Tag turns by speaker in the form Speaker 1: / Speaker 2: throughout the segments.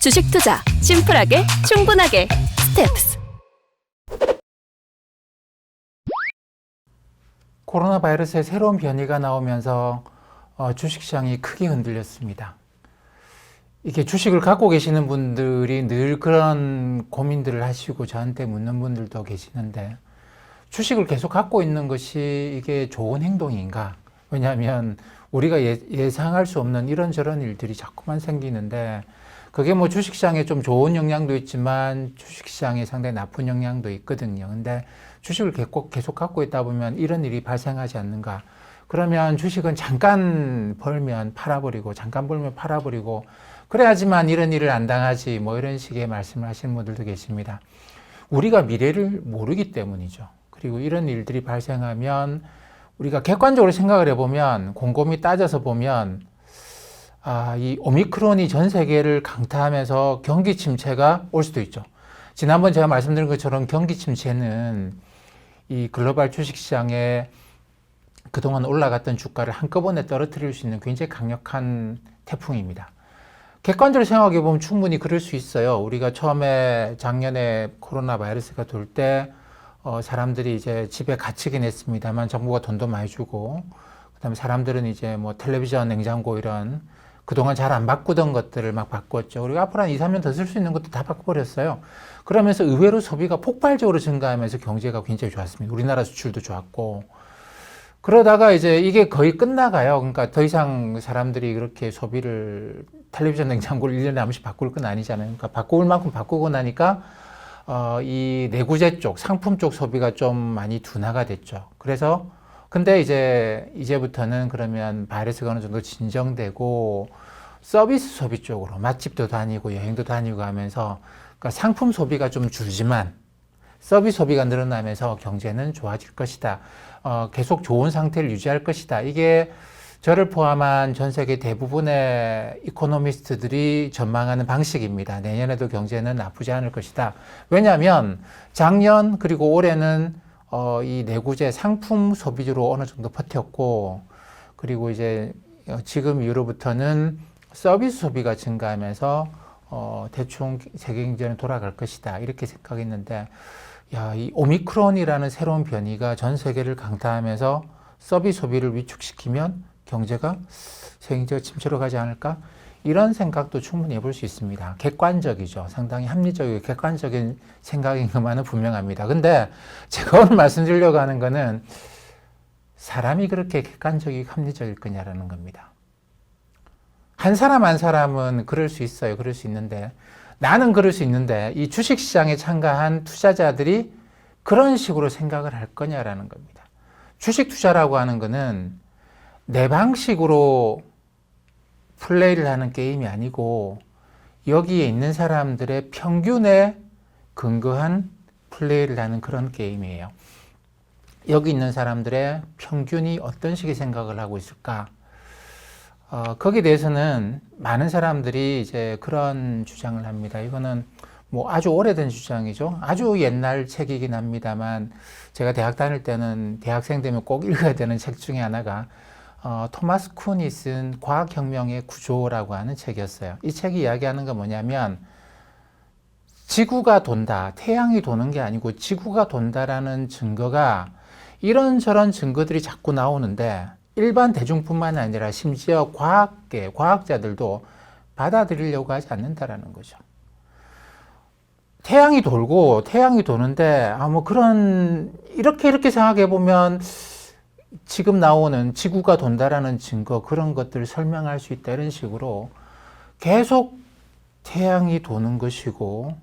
Speaker 1: 주식 투자 심플하게 충분하게 스텝스.
Speaker 2: 코로나 바이러스의 새로운 변이가 나오면서 주식시장이 크게 흔들렸습니다. 이게 주식을 갖고 계시는 분들이 늘 그런 고민들을 하시고 저한테 묻는 분들도 계시는데, 주식을 계속 갖고 있는 것이 이게 좋은 행동인가? 왜냐하면 우리가 예상할 수 없는 이런저런 일들이 자꾸만 생기는데, 그게 뭐 주식시장에 좀 좋은 영향도 있지만 주식시장에 상당히 나쁜 영향도 있거든요. 근데 주식을 계속 갖고 있다 보면 이런 일이 발생하지 않는가? 그러면 주식은 잠깐 벌면 팔아버리고, 잠깐 벌면 팔아버리고, 그래야지만 이런 일을 안 당하지, 뭐 이런 식의 말씀을 하시는 분들도 계십니다. 우리가 미래를 모르기 때문이죠. 그리고 이런 일들이 발생하면 우리가 객관적으로 생각을 해보면, 곰곰이 따져서 보면, 이 오미크론이 전 세계를 강타하면서 경기 침체가 올 수도 있죠. 지난번 제가 말씀드린 것처럼 경기 침체는 이 글로벌 주식시장에 그동안 올라갔던 주가를 한꺼번에 떨어뜨릴 수 있는 굉장히 강력한 태풍입니다. 객관적으로 생각해 보면 충분히 그럴 수 있어요. 우리가 처음에 작년에 코로나 바이러스가 돌 때 사람들이 이제 집에 갇히긴 했습니다만 정부가 돈도 많이 주고, 그다음에 사람들은 이제 뭐 텔레비전, 냉장고 이런 그동안 잘 안 바꾸던 것들을 막 바꿨죠. 그리고 앞으로 한 2, 3년 더 쓸 수 있는 것도 다 바꿔버렸어요. 그러면서 의외로 소비가 폭발적으로 증가하면서 경제가 굉장히 좋았습니다. 우리나라 수출도 좋았고. 그러다가 이제 이게 거의 끝나가요. 그러니까 더 이상 사람들이 그렇게 소비를, 텔레비전, 냉장고를 1년에 한 번씩 바꿀 건 아니잖아요. 그러니까 바꿀 만큼 바꾸고 나니까 이 내구재 쪽, 상품 쪽 소비가 좀 많이 둔화가 됐죠. 그래서 근데 이제부터는 그러면 바이러스가 어느 정도 진정되고 서비스 소비 쪽으로 맛집도 다니고 여행도 다니고 하면서, 그러니까 상품 소비가 좀 줄지만 서비스 소비가 늘어나면서 경제는 좋아질 것이다. 계속 좋은 상태를 유지할 것이다. 이게 저를 포함한 전 세계 대부분의 이코노미스트들이 전망하는 방식입니다. 내년에도 경제는 나쁘지 않을 것이다. 왜냐하면 작년 그리고 올해는 이 내구재 상품 소비주로 어느 정도 버텼고, 그리고 이제 지금 이후로부터는 서비스 소비가 증가하면서 대충 세계 경제는 돌아갈 것이다, 이렇게 생각했는데, 이 오미크론이라는 새로운 변이가 전 세계를 강타하면서 서비스 소비를 위축시키면 경제가 세계 경제가 침체로 가지 않을까? 이런 생각도 충분히 해볼 수 있습니다. 객관적이죠. 상당히 합리적이고 객관적인 생각인 것만은 분명합니다. 근데 제가 오늘 말씀드리려고 하는 거는, 사람이 그렇게 객관적이고 합리적일 거냐라는 겁니다. 한 사람 한 사람은 그럴 수 있어요. 그럴 수 있는데, 나는 그럴 수 있는데 이 주식시장에 참가한 투자자들이 그런 식으로 생각을 할 거냐라는 겁니다. 주식 투자라고 하는 거는 내 방식으로 플레이를 하는 게임이 아니고, 여기에 있는 사람들의 평균에 근거한 플레이를 하는 그런 게임이에요. 여기 있는 사람들의 평균이 어떤 식의 생각을 하고 있을까? 거기에 대해서는 많은 사람들이 이제 그런 주장을 합니다. 이거는 뭐 아주 오래된 주장이죠. 아주 옛날 책이긴 합니다만, 제가 대학 다닐 때는 대학생 되면 꼭 읽어야 되는 책 중에 하나가 토마스 쿤이 쓴 과학혁명의 구조라고 하는 책이었어요. 이 책이 이야기하는 건 뭐냐면, 지구가 돈다, 태양이 도는 게 아니고 지구가 돈다라는 증거가, 이런저런 증거들이 자꾸 나오는데 일반 대중뿐만 아니라 심지어 과학자들도 받아들이려고 하지 않는다라는 거죠. 태양이 돌고 태양이 도는데 뭐 그런, 이렇게 생각해 보면 지금 나오는 지구가 돈다라는 증거, 그런 것들을 설명할 수 있다, 이런 식으로 계속 태양이 도는 것이고,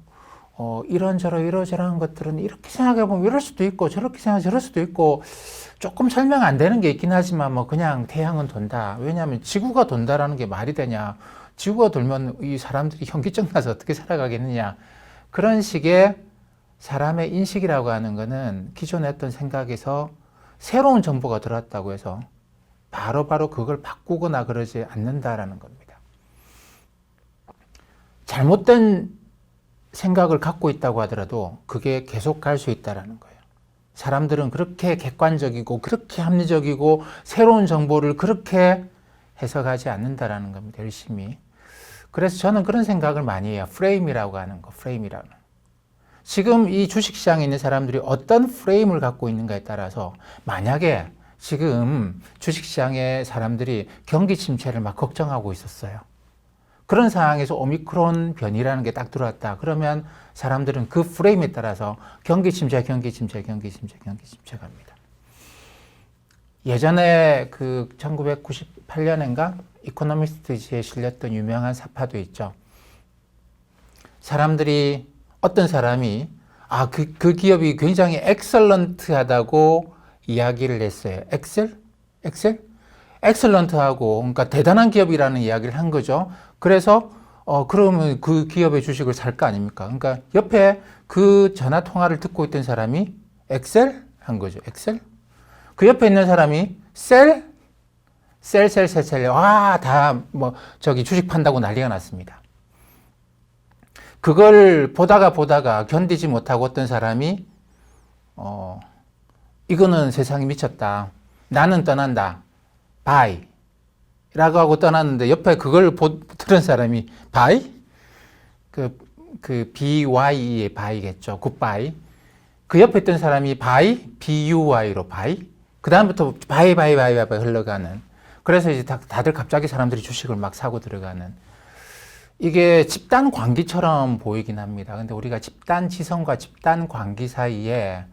Speaker 2: 이런저런 것들은 이렇게 생각해 보면 이럴 수도 있고, 저렇게 생각하면 저럴 수도 있고, 조금 설명 안 되는 게 있긴 하지만 뭐 그냥 태양은 돈다. 왜냐하면 지구가 돈다라는 게 말이 되냐? 지구가 돌면 이 사람들이 현기증 나서 어떻게 살아가겠느냐? 그런 식의 사람의 인식이라고 하는 거는 기존에 했던 생각에서 새로운 정보가 들어왔다고 해서 바로바로 그걸 바꾸거나 그러지 않는다라는 겁니다. 잘못된 생각을 갖고 있다고 하더라도 그게 계속 갈 수 있다는 거예요. 사람들은 그렇게 객관적이고 그렇게 합리적이고 새로운 정보를 그렇게 해석하지 않는다라는 겁니다. 열심히. 그래서 저는 그런 생각을 많이 해요. 프레임이라고 하는 거, 프레임이라는. 지금 이 주식시장에 있는 사람들이 어떤 프레임을 갖고 있는가에 따라서 만약에 지금 주식시장의 사람들이 경기 침체를 막 걱정하고 있었어요. 그런 상황에서 오미크론 변이라는 게 딱 들어왔다. 그러면 사람들은 그 프레임에 따라서 경기 침체 갑니다. 예전에 그 1998년인가 이코노미스트지에 실렸던 유명한 사파도 있죠. 사람들이 어떤 사람이 그 기업이 굉장히 엑설런트하다고 이야기를 했어요. 엑설런트하고 그러니까 대단한 기업이라는 이야기를 한 거죠. 그래서 그러면 그 기업의 주식을 살 거 아닙니까? 그러니까 옆에 그 전화 통화를 듣고 있던 사람이 엑셀 한 거죠. 엑셀. 그 옆에 있는 사람이 셀. 와, 다 뭐 저기 주식 판다고 난리가 났습니다. 그걸 보다가 견디지 못하고 어떤 사람이 이거는 세상이 미쳤다. 나는 떠난다. 바이. 라고 하고 떠났는데 옆에 그걸 들은 사람이 바이? 그 BY의 바이겠죠. 굿바이. 그 옆에 있던 사람이 바이? BUY로 바이? 그 다음부터 바이 흘러가는. 그래서 이제 다들 갑자기 사람들이 주식을 막 사고 들어가는. 이게 집단 관기처럼 보이긴 합니다. 근데 우리가 집단 지성과 집단 관기 사이에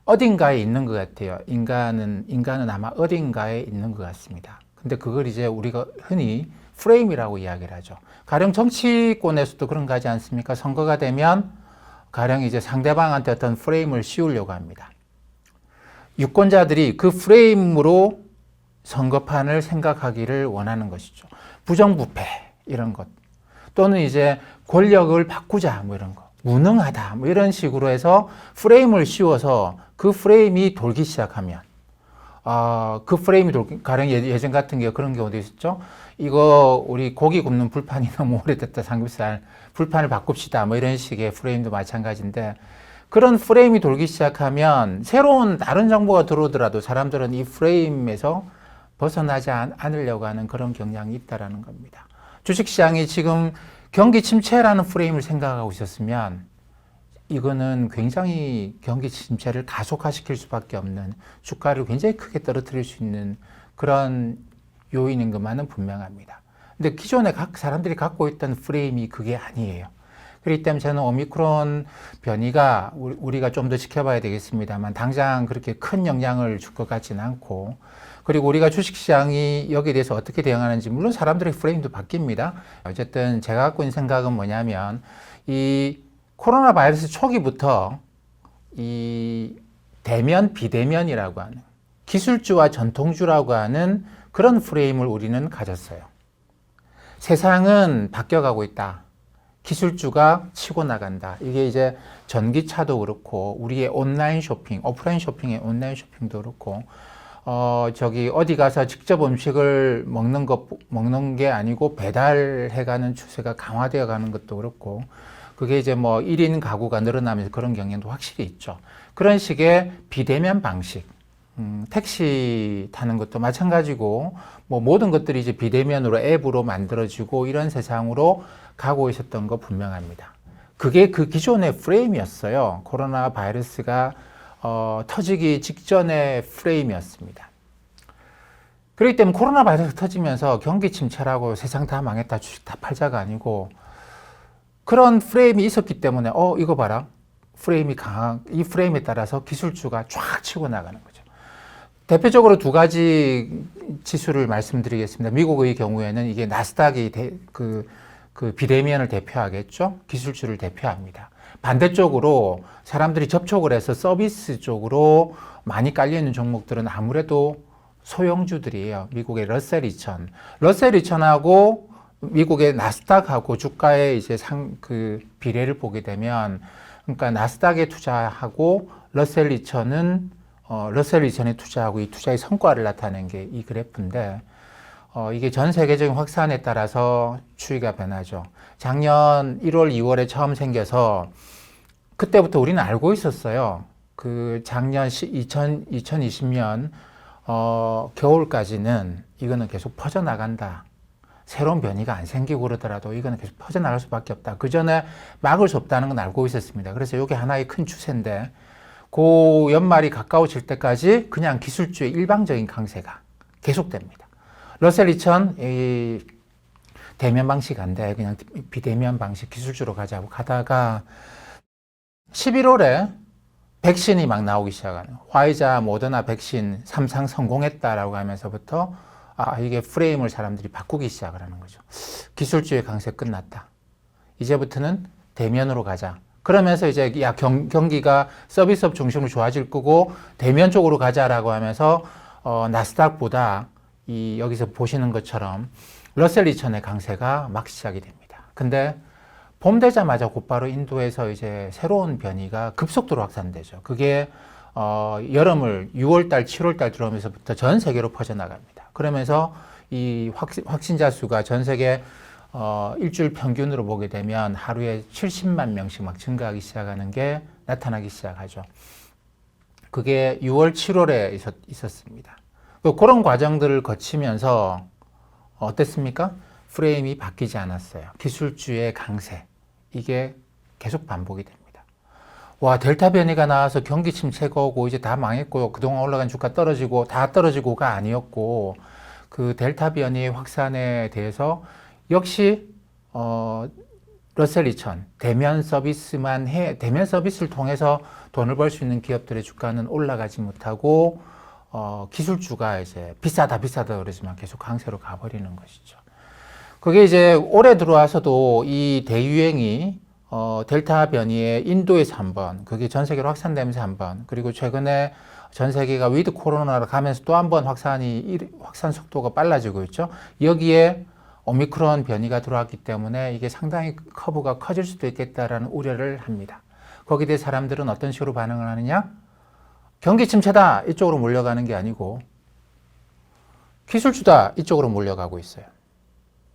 Speaker 2: 어딘가에 있는 것 같아요. 인간은 아마 어딘가에 있는 것 같습니다. 근데 그걸 이제 우리가 흔히 프레임이라고 이야기를 하죠. 가령 정치권에서도 그런 거 하지 않습니까? 선거가 되면 가령 이제 상대방한테 어떤 프레임을 씌우려고 합니다. 유권자들이 그 프레임으로 선거판을 생각하기를 원하는 것이죠. 부정부패 이런 것 또는 이제 권력을 바꾸자 뭐 이런 거 무능하다 뭐 이런 식으로 해서 프레임을 씌워서 그 프레임이 돌기 시작하면 그 프레임이 가령 예전 같은 게 그런 경우도 있었죠. 이거 우리 고기 굽는 불판이 너무 오래됐다. 삼겹살 불판을 바꿉시다 뭐 이런 식의 프레임도 마찬가지인데 그런 프레임이 돌기 시작하면 새로운 다른 정보가 들어오더라도 사람들은 이 프레임에서 벗어나지 않으려고 하는 그런 경향이 있다는 겁니다. 주식시장이 지금 경기 침체라는 프레임을 생각하고 있었으면 이거는 굉장히 경기 침체를 가속화시킬 수밖에 없는 주가를 굉장히 크게 떨어뜨릴 수 있는 그런 요인인 것만은 분명합니다. 근데 기존에 각 사람들이 갖고 있던 프레임이 그게 아니에요. 그렇기 때문에 저는 오미크론 변이가 우리가 좀 더 지켜봐야 되겠습니다만 당장 그렇게 큰 영향을 줄 것 같지는 않고 그리고 우리가 주식시장이 여기에 대해서 어떻게 대응하는지 물론 사람들의 프레임도 바뀝니다. 어쨌든 제가 갖고 있는 생각은 뭐냐면 이 코로나 바이러스 초기부터 이 대면 비대면이라고 하는 기술주와 전통주라고 하는 그런 프레임을 우리는 가졌어요. 세상은 바뀌어가고 있다. 기술주가 치고 나간다. 이게 이제 전기차도 그렇고 우리의 온라인 쇼핑, 오프라인 쇼핑의 온라인 쇼핑도 그렇고 저기 어디 가서 직접 음식을 먹는 게 아니고 배달해가는 추세가 강화되어 가는 것도 그렇고 그게 이제 뭐 1인 가구가 늘어나면서 그런 경향도 확실히 있죠. 그런 식의 비대면 방식, 택시 타는 것도 마찬가지고 뭐 모든 것들이 이제 비대면으로 앱으로 만들어지고 이런 세상으로 가고 있었던 거 분명합니다. 그게 그 기존의 프레임이었어요. 코로나 바이러스가 터지기 직전의 프레임이었습니다. 그렇기 때문에 코로나 바이러스 터지면서 경기 침체라고 세상 다 망했다, 주식 다 팔자가 아니고 그런 프레임이 있었기 때문에 이거 봐라. 이 프레임에 따라서 기술주가 쫙 치고 나가는 거죠. 대표적으로 두 가지 지수를 말씀드리겠습니다. 미국의 경우에는 이게 나스닥이 그 비대면을 대표하겠죠. 기술주를 대표합니다. 반대쪽으로 사람들이 접촉을 해서 서비스 쪽으로 많이 깔려있는 종목들은 아무래도 소형주들이에요. 미국의 러셀 2000. 러셀 2000하고 미국의 나스닥하고 주가의 이제 그 비례를 보게 되면 그러니까 나스닥에 투자하고 러셀 2000은 러셀 2000에 투자하고 이 투자의 성과를 나타낸 게 이 그래프인데 이게 전 세계적인 확산에 따라서 추이가 변하죠. 작년 1월, 2월에 처음 생겨서 그때부터 우리는 알고 있었어요. 그 작년 2020년 겨울까지는 이거는 계속 퍼져나간다. 새로운 변이가 안 생기고 그러더라도 이거는 계속 퍼져나갈 수밖에 없다. 그 전에 막을 수 없다는 건 알고 있었습니다. 그래서 이게 하나의 큰 추세인데 그 연말이 가까워질 때까지 그냥 기술주의 일방적인 강세가 계속됩니다. 러셀 2000 이 대면 방식 안 돼. 그냥 비대면 방식 기술주로 가자고 가다가 11월에 백신이 막 나오기 시작하는 화이자, 모더나 백신 3상 성공했다라고 하면서부터 이게 프레임을 사람들이 바꾸기 시작을 하는 거죠. 기술주의 강세 끝났다. 이제부터는 대면으로 가자. 그러면서 이제 경기가 서비스업 중심으로 좋아질 거고 대면 쪽으로 가자라고 하면서 나스닥보다 여기서 보시는 것처럼 러셀 2000의 강세가 막 시작이 됩니다. 근데 봄 되자마자 곧바로 인도에서 이제 새로운 변이가 급속도로 확산되죠. 그게 여름을 6월달, 7월달 들어오면서부터 전 세계로 퍼져나갑니다. 그러면서 이 확진자 수가 전 세계 일주일 평균으로 보게 되면 하루에 70만 명씩 막 증가하기 시작하는 게 나타나기 시작하죠. 그게 6월, 7월에 있었습니다. 그런 과정들을 거치면서 어땠습니까? 프레임이 바뀌지 않았어요. 기술주의 강세. 이게 계속 반복이 됩니다. 와, 델타 변이가 나와서 경기 침체가 오고 이제 다 망했고요. 그동안 올라간 주가 떨어지고 다 떨어지고가 아니었고 그 델타 변이 확산에 대해서 역시 러셀 2000 대면 서비스를 통해서 돈을 벌 수 있는 기업들의 주가는 올라가지 못하고 기술주가 이제 비싸다 그러지만 계속 강세로 가버리는 것이죠. 그게 이제 올해 들어와서도 이 대유행이 델타 변이의 인도에서 한 번, 그게 전 세계로 확산되면서 한 번, 그리고 최근에 전 세계가 위드 코로나로 가면서 또 한 번 확산 속도가 빨라지고 있죠. 여기에 오미크론 변이가 들어왔기 때문에 이게 상당히 커브가 커질 수도 있겠다라는 우려를 합니다. 거기에 대해 사람들은 어떤 식으로 반응을 하느냐? 경기 침체다 이쪽으로 몰려가는 게 아니고 기술주다 이쪽으로 몰려가고 있어요.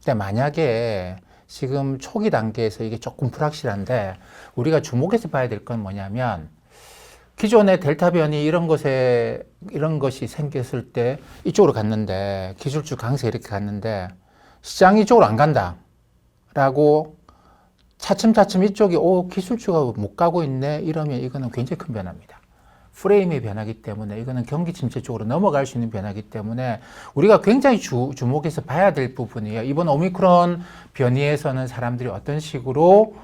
Speaker 2: 근데 만약에 지금 초기 단계에서 이게 조금 불확실한데 우리가 주목해서 봐야 될 건 뭐냐면 기존의 델타 변이 이런 것이 생겼을 때 이쪽으로 갔는데 기술주 강세 이렇게 갔는데 시장이 이쪽으로 안 간다 라고 차츰차츰 이쪽이 기술주가 못 가고 있네 이러면 이거는 굉장히 큰 변화입니다. 프레임의 변화기 때문에 이거는 경기 침체 쪽으로 넘어갈 수 있는 변화기 때문에 우리가 굉장히 주목해서 봐야 될 부분이에요. 이번 오미크론 변이에서는 사람들이 어떤 식으로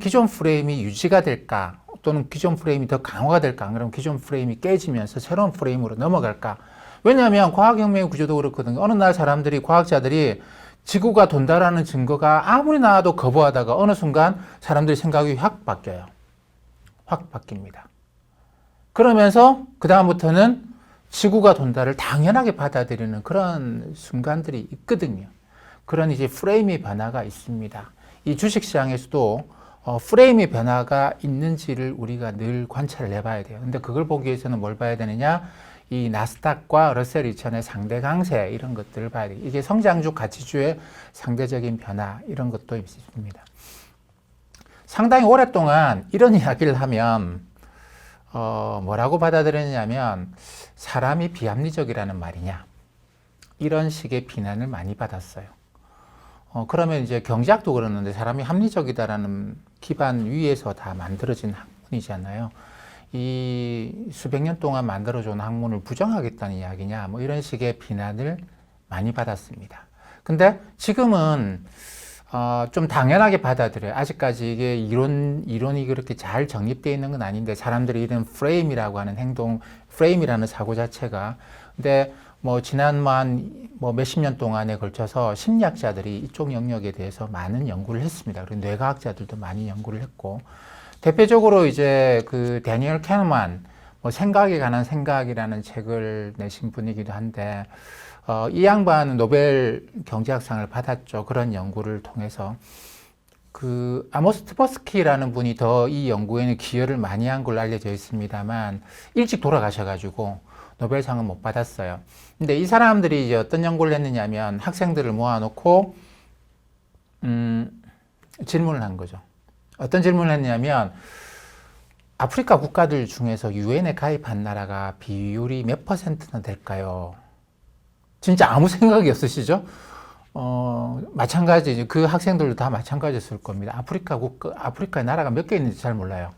Speaker 2: 기존 프레임이 유지가 될까 또는 기존 프레임이 더 강화가 될까 그럼 기존 프레임이 깨지면서 새로운 프레임으로 넘어갈까. 왜냐하면 과학혁명의 구조도 그렇거든요. 어느 날 과학자들이 지구가 돈다라는 증거가 아무리 나와도 거부하다가 어느 순간 사람들의 생각이 확 바뀌어요. 확 바뀝니다. 그러면서 그다음부터는 지구가 돈다를 당연하게 받아들이는 그런 순간들이 있거든요. 그런 이제 프레임의 변화가 있습니다. 이 주식시장에서도 프레임의 변화가 있는지를 우리가 늘 관찰을 해봐야 돼요. 근데 그걸 보기 위해서는 뭘 봐야 되느냐? 이 나스닥과 러셀 2000의 상대 강세 이런 것들을 봐야 돼요. 이게 성장주, 가치주의 상대적인 변화 이런 것도 있습니다. 상당히 오랫동안 이런 이야기를 하면 뭐라고 받아들였냐면 사람이 비합리적이라는 말이냐 이런 식의 비난을 많이 받았어요. 그러면 이제 경제학도 그러는데 사람이 합리적이다라는 기반 위에서 다 만들어진 학문이잖아요. 이 수백 년 동안 만들어준 학문을 부정하겠다는 이야기냐 뭐 이런 식의 비난을 많이 받았습니다. 근데 지금은 좀 당연하게 받아들여요. 아직까지 이게 이론이 그렇게 잘 정립되어 있는 건 아닌데 사람들이 이런 프레임이라고 하는 프레임이라는 사고 자체가 근데 지난 몇십 년 동안에 걸쳐서 심리학자들이 이쪽 영역에 대해서 많은 연구를 했습니다. 그리고 뇌과학자들도 많이 연구를 했고 대표적으로 이제 그 데니얼 kahneman 생각에 관한 생각이라는 책을 내신 분이기도 한데 이 양반은 노벨 경제학상을 받았죠. 그런 연구를 통해서 그 아모스 트버스키라는 분이 더 이 연구에는 기여를 많이 한 걸로 알려져 있습니다만 일찍 돌아가셔가지고 노벨상은 못 받았어요. 근데 이 사람들이 이제 어떤 연구를 했느냐면 학생들을 모아놓고 질문을 한 거죠. 어떤 질문을 했냐면 아프리카 국가들 중에서 유엔에 가입한 나라가 비율이 몇 %나 될까요? 진짜 아무 생각이 없으시죠? 마찬가지, 그 학생들도 다 마찬가지였을 겁니다. 아프리카의 나라가 몇 개 있는지 잘 몰라요.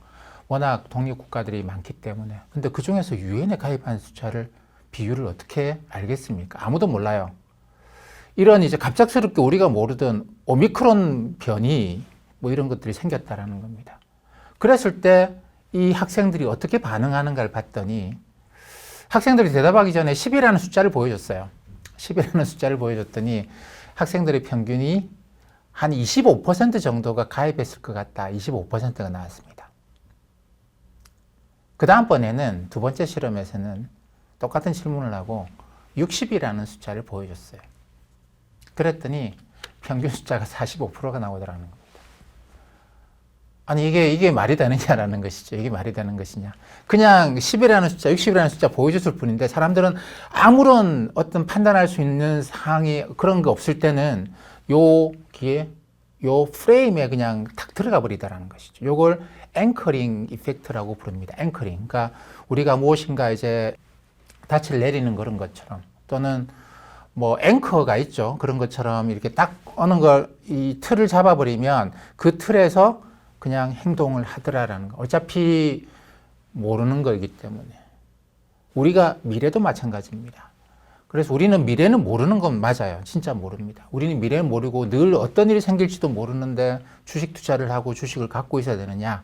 Speaker 2: 워낙 독립국가들이 많기 때문에. 근데 그 중에서 유엔에 가입한 비율을 어떻게 알겠습니까? 아무도 몰라요. 이런 이제 갑작스럽게 우리가 모르던 오미크론 변이 뭐 이런 것들이 생겼다라는 겁니다. 그랬을 때 이 학생들이 어떻게 반응하는가를 봤더니 학생들이 대답하기 전에 10이라는 숫자를 보여줬어요. 10이라는 숫자를 보여줬더니 학생들의 평균이 한 25% 정도가 가입했을 것 같다. 25%가 나왔습니다. 그 다음번에는 두 번째 실험에서는 똑같은 질문을 하고 60이라는 숫자를 보여줬어요. 그랬더니 평균 숫자가 45%가 나오더라는 겁니다. 아니, 이게 말이 되느냐라는 것이죠. 이게 말이 되는 것이냐. 그냥 10이라는 숫자, 60이라는 숫자 보여줬을 뿐인데 사람들은 아무런 어떤 판단할 수 있는 사항이 그런 거 없을 때는 여기에 요 프레임에 그냥 탁 들어가 버리다라는 것이죠. 요걸 앵커링 이펙트라고 부릅니다. 앵커링. 그러니까 우리가 무엇인가 이제 닻을 내리는 그런 것처럼 또는 뭐 앵커가 있죠. 그런 것처럼 이렇게 딱 어느 걸 이 틀을 잡아버리면 그 틀에서 그냥 행동을 하더라라는 거. 어차피 모르는 거이기 때문에. 우리가 미래도 마찬가지입니다. 그래서 우리는 미래는 모르는 건 맞아요. 진짜 모릅니다. 우리는 미래는 모르고 늘 어떤 일이 생길지도 모르는데 주식 투자를 하고 주식을 갖고 있어야 되느냐.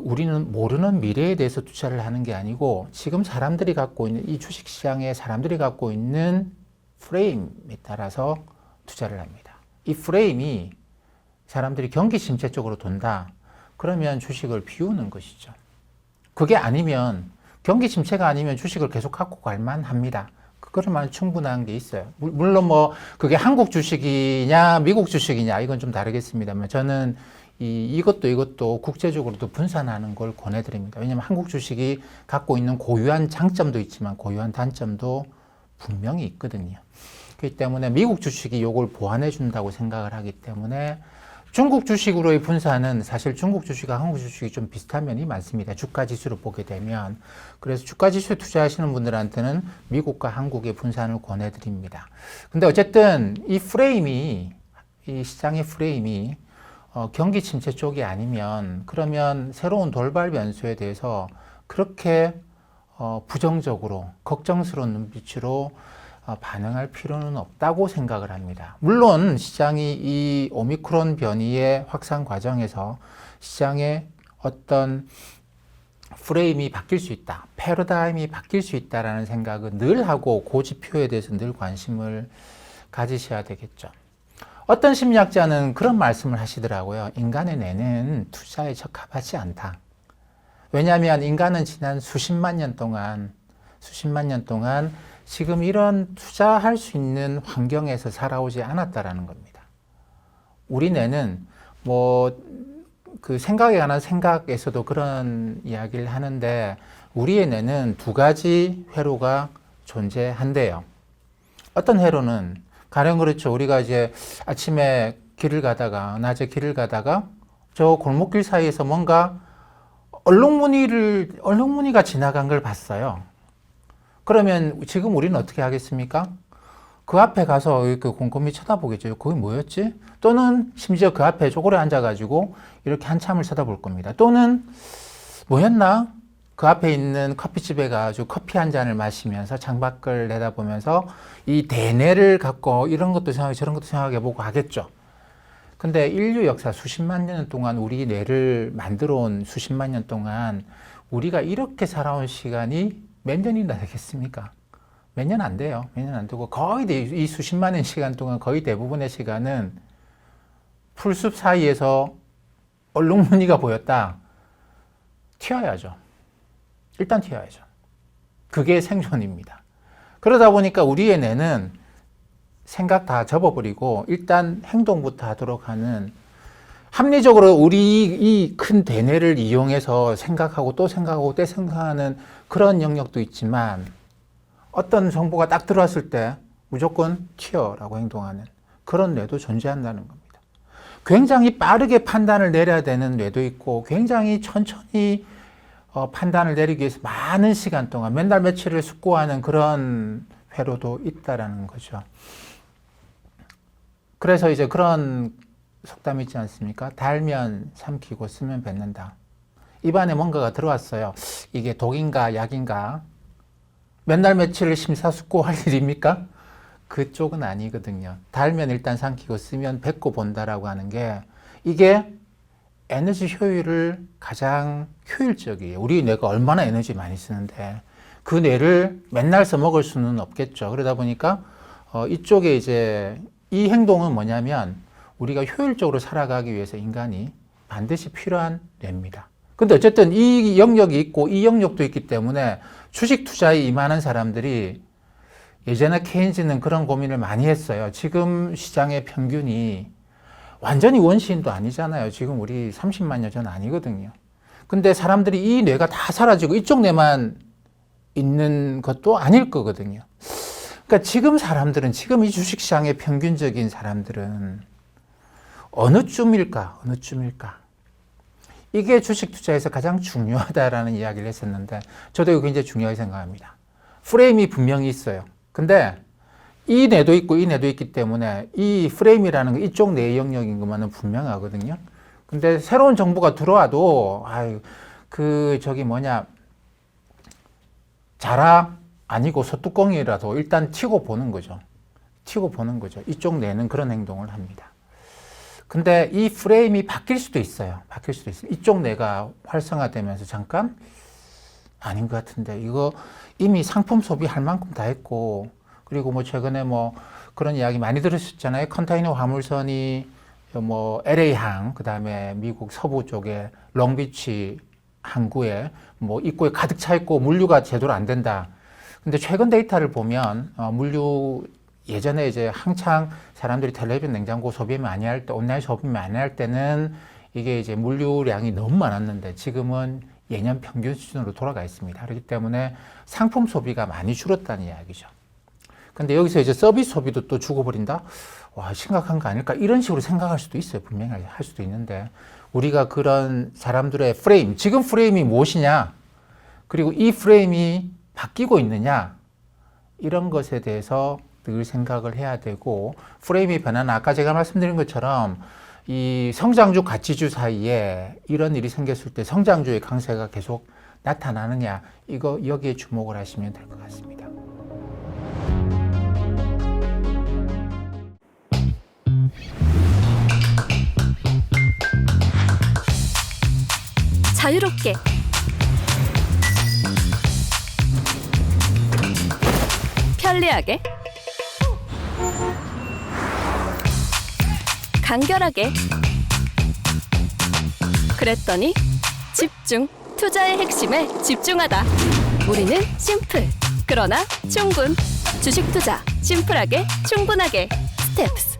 Speaker 2: 우리는 모르는 미래에 대해서 투자를 하는 게 아니고 지금 사람들이 갖고 있는 이 주식 시장에 사람들이 갖고 있는 프레임에 따라서 투자를 합니다. 이 프레임이 사람들이 경기 침체 쪽으로 돈다. 그러면 주식을 비우는 것이죠. 그게 아니면 경기 침체가 아니면 주식을 계속 갖고 갈 만합니다. 그러면 충분한 게 있어요. 물론 뭐 그게 한국 주식이냐 미국 주식이냐 이건 좀 다르겠습니다만 저는 이것도 국제적으로도 분산하는 걸 권해드립니다. 왜냐하면 한국 주식이 갖고 있는 고유한 장점도 있지만 고유한 단점도 분명히 있거든요. 그렇기 때문에 미국 주식이 이걸 보완해 준다고 생각을 하기 때문에 중국 주식으로의 분산은 사실 중국 주식과 한국 주식이 좀 비슷한 면이 많습니다. 주가 지수를 보게 되면. 그래서 주가 지수에 투자하시는 분들한테는 미국과 한국의 분산을 권해드립니다. 근데 어쨌든 이 시장의 프레임이 경기 침체 쪽이 아니면 그러면 새로운 돌발 변수에 대해서 그렇게 부정적으로 걱정스러운 눈빛으로 반응할 필요는 없다고 생각을 합니다. 물론 시장이 이 오미크론 변이의 확산 과정에서 시장의 어떤 프레임이 바뀔 수 있다, 패러다임이 바뀔 수 있다라는 생각은 늘 하고 그 지표에 대해서 늘 관심을 가지셔야 되겠죠. 어떤 심리학자는 그런 말씀을 하시더라고요. 인간의 뇌는 투자에 적합하지 않다. 왜냐하면 인간은 지난 수십만 년 동안 지금 이런 투자할 수 있는 환경에서 살아오지 않았다라는 겁니다. 우리 뇌는 그 생각에 관한 생각에서도 그런 이야기를 하는데 우리의 뇌는 두 가지 회로가 존재한대요. 어떤 회로는 가령 그렇죠. 우리가 이제 아침에 낮에 길을 가다가 저 골목길 사이에서 뭔가 얼룩무늬가 지나간 걸 봤어요. 그러면 지금 우리는 어떻게 하겠습니까? 그 앞에 가서 이렇게 곰곰이 쳐다보겠죠. 그게 뭐였지? 또는 심지어 그 앞에 쪼그려 앉아가지고 이렇게 한참을 쳐다볼 겁니다. 또는 뭐였나? 그 앞에 있는 커피집에 가가지고 커피 한 잔을 마시면서 창밖을 내다보면서 이 대뇌를 갖고 이런 것도 생각해 저런 것도 생각해보고 하겠죠. 근데 인류 역사 수십만 년 동안 우리 뇌를 만들어 온 수십만 년 동안 우리가 이렇게 살아온 시간이 몇 년이나 되겠습니까? 몇 년 안 돼요. 몇 년 안 되고 거의 이 수십만 년 시간 동안 거의 대부분의 시간은 풀숲 사이에서 얼룩무늬가 보였다. 튀어야죠. 일단 튀어야죠. 그게 생존입니다. 그러다 보니까 우리의 뇌는 생각 다 접어버리고 일단 행동부터 하도록 하는 합리적으로 우리 이 큰 대뇌를 이용해서 생각하고 또 생각하고 또 생각하는 그런 영역도 있지만 어떤 정보가 딱 들어왔을 때 무조건 튀어라고 행동하는 그런 뇌도 존재한다는 겁니다. 굉장히 빠르게 판단을 내려야 되는 뇌도 있고 굉장히 천천히 판단을 내리기 위해서 많은 시간 동안 몇 날 며칠을 숙고하는 그런 회로도 있다라는 거죠. 그래서 이제 그런 속담이 있지 않습니까? 달면 삼키고 쓰면 뱉는다. 입안에 뭔가가 들어왔어요. 이게 독인가 약인가? 몇 날 며칠 심사숙고할 일입니까? 그쪽은 아니거든요. 달면 일단 삼키고 쓰면 뱉고 본다라고 하는 게 이게 에너지 효율을 가장 효율적이에요. 우리 뇌가 얼마나 에너지 많이 쓰는데 그 뇌를 맨날 써먹을 수는 없겠죠. 그러다 보니까 이쪽에 이제 이 행동은 뭐냐면 우리가 효율적으로 살아가기 위해서 인간이 반드시 필요한 뇌입니다. 근데 어쨌든 이 영역이 있고 이 영역도 있기 때문에 주식 투자에 임하는 사람들이 예전에 케인즈는 그런 고민을 많이 했어요. 지금 시장의 평균이 완전히 원시인도 아니잖아요. 지금 우리 30만 년 전 아니거든요. 근데 사람들이 이 뇌가 다 사라지고 이쪽 뇌만 있는 것도 아닐 거거든요. 그러니까 지금 사람들은, 지금 이 주식시장의 평균적인 사람들은 어느 쯤일까? 이게 주식 투자에서 가장 중요하다라는 이야기를 했었는데 저도 이거 굉장히 중요하게 생각합니다. 프레임이 분명히 있어요. 근데 이 뇌도 있고 이 뇌도 있기 때문에 이 프레임이라는 거 이쪽 뇌 영역인 것만은 분명하거든요. 근데 새로운 정보가 들어와도 자라 아니고 소뚜껑이라도 일단 튀고 보는 거죠. 이쪽 뇌는 그런 행동을 합니다. 근데 이 프레임이 바뀔 수도 있어요. 이쪽 뇌가 활성화되면서 잠깐 아닌 것 같은데 이거 이미 상품 소비할 만큼 다 했고 그리고 뭐 최근에 뭐 그런 이야기 많이 들으셨잖아요. 컨테이너 화물선이 뭐 LA항 그다음에 미국 서부 쪽에 롱비치 항구에 뭐 입구에 가득 차 있고 물류가 제대로 안 된다. 근데 최근 데이터를 보면 물류 예전에 이제 한창 사람들이 텔레비전 냉장고 소비 많이 할 때, 온라인 소비 많이 할 때는 이게 이제 물류량이 너무 많았는데 지금은 예년 평균 수준으로 돌아가 있습니다. 그렇기 때문에 상품 소비가 많이 줄었다는 이야기죠. 근데 여기서 이제 서비스 소비도 또 죽어버린다? 와, 심각한 거 아닐까? 이런 식으로 생각할 수도 있어요. 분명히 할 수도 있는데 우리가 그런 사람들의 프레임, 지금 프레임이 무엇이냐? 그리고 이 프레임이 바뀌고 있느냐? 이런 것에 대해서 늘 생각을 해야 되고 프레임이 변화는 아까 제가 말씀드린 것처럼 이 성장주 가치주 사이에 이런 일이 생겼을 때 성장주의 강세가 계속 나타나느냐 이거 여기에 주목을 하시면 될 것 같습니다.
Speaker 1: 자유롭게 편리하게 간결하게 그랬더니 집중 투자의 핵심에 집중하다. 우리는 심플 그러나 충분 주식 투자 심플하게 충분하게 스텝스